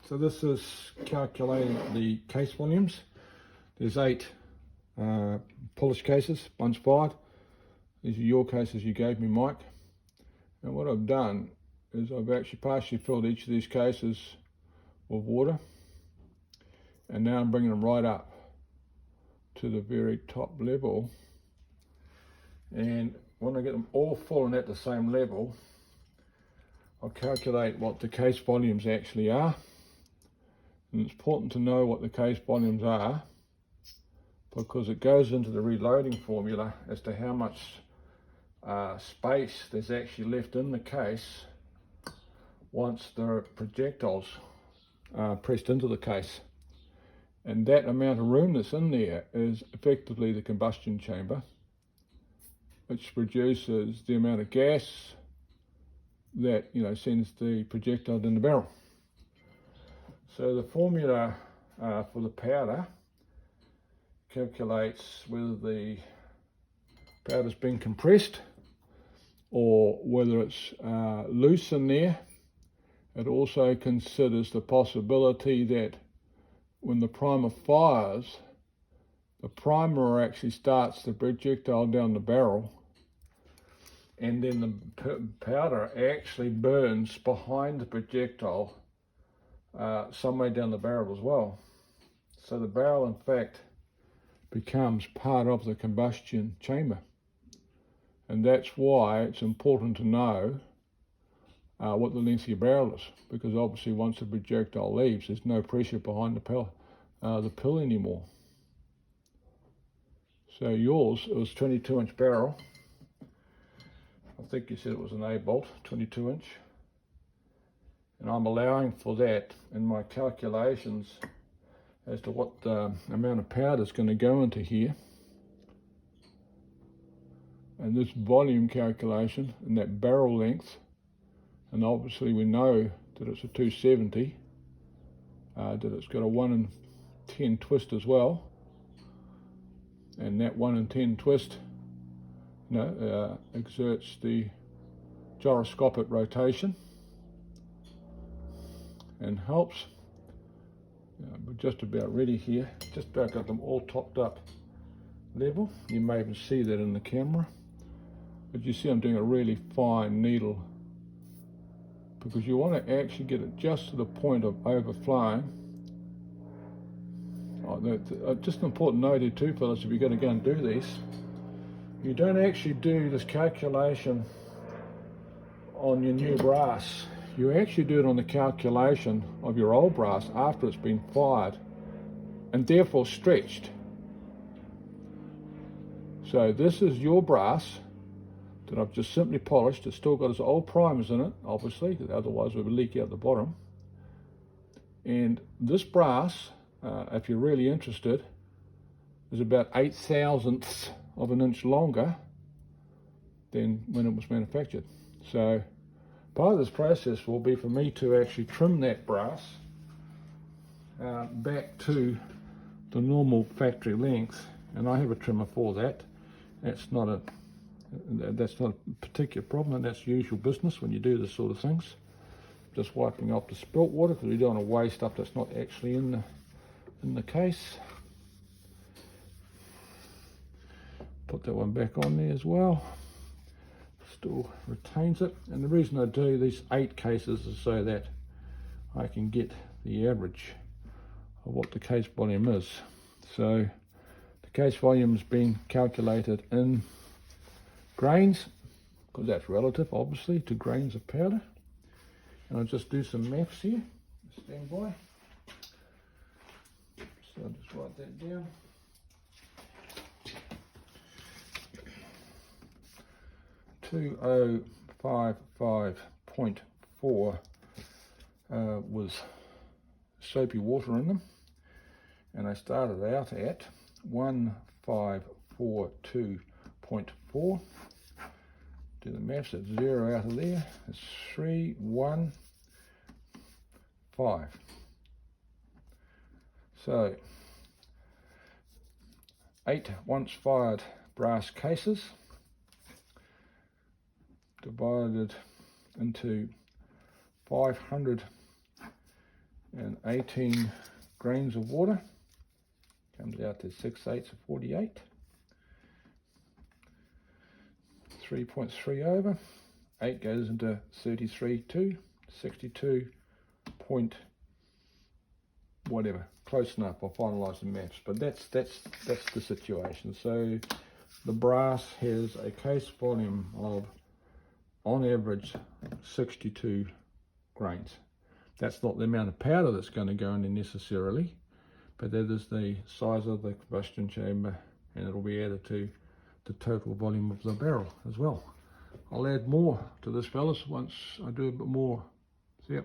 So this is calculating the case volumes. There's 8 polish cases, one's fired. These are your cases you gave me, Mike. And what I've done is I've actually partially filled each of these cases with water. And now I'm bringing them right up to the very top level. And when I get them all full and at the same level, I'll calculate what the case volumes actually are. And it's important to know what the case volumes are because it goes into the reloading formula as to how much space there's actually left in the case once the projectiles are pressed into the case. And that amount of room that's in there is effectively the combustion chamber, which produces the amount of gas that sends the projectile in the barrel. So the formula for the powder calculates whether the powder's been compressed or whether it's loose in there. It also considers the possibility that when the primer fires, the primer actually starts the projectile down the barrel, and then the powder actually burns behind the projectile some way down the barrel as well. So the barrel in fact becomes part of the combustion chamber, and that's why it's important to know what the length of your barrel is, because obviously once the projectile leaves there's no pressure behind the pill anymore. So yours, it was 22-inch barrel. I think you said it was an A-bolt, 22-inch. And I'm allowing for that in my calculations as to what the amount of powder is going to go into here. And this volume calculation and that barrel length, and obviously we know that it's a 270, that it's got a 1 in 10 twist as well. And that 1 in 10 twist exerts the gyroscopic rotation and helps. We're just about ready here, just about got them all topped up level. You may even see that in the camera, but you see I'm doing a really fine needle because you want to actually get it just to the point of overflowing. Just an important note here too, fellas, if you're going to go and do these, you don't actually do this calculation on your new brass. You actually do it on the calculation of your old brass after it's been fired and therefore stretched. So this is your brass that I've just simply polished. It's still got its old primers in it, obviously, because otherwise it would leak out the bottom. And this brass, if you're really interested, is about 8/1000ths of an inch longer than when it was manufactured. So part of this process will be for me to actually trim that brass back to the normal factory length, and I have a trimmer for that. That's not a particular problem, and that's usual business when you do this sort of things. Just wiping off the spilt water because we don't want to waste stuff that's not actually in the case. Put that one back on there as well. Still retains it, and the reason I do these 8 cases is so that I can get the average of what the case volume is. So the case volume has been calculated in grains, because that's relative obviously to grains of powder. And I'll just do some maths here. Stand by. So I'll just write that down. .255.4 was soapy water in them, and I started out at 1542.4. Do the maths, at 0 out of there, it's 315. So 8 once fired brass cases divided into 500 and 18 grains of water. Comes out to 6/8 of 48. 3.3 over. 8 goes into 33.2. 62 point whatever. Close enough. I'll finalise the maths. But that's the situation. So the brass has a case volume of, on average, 62 grains. That's not the amount of powder that's going to go in there necessarily, but that is the size of the combustion chamber, and it'll be added to the total volume of the barrel as well. I'll add more to this, fellas, once I do a bit more. See ya.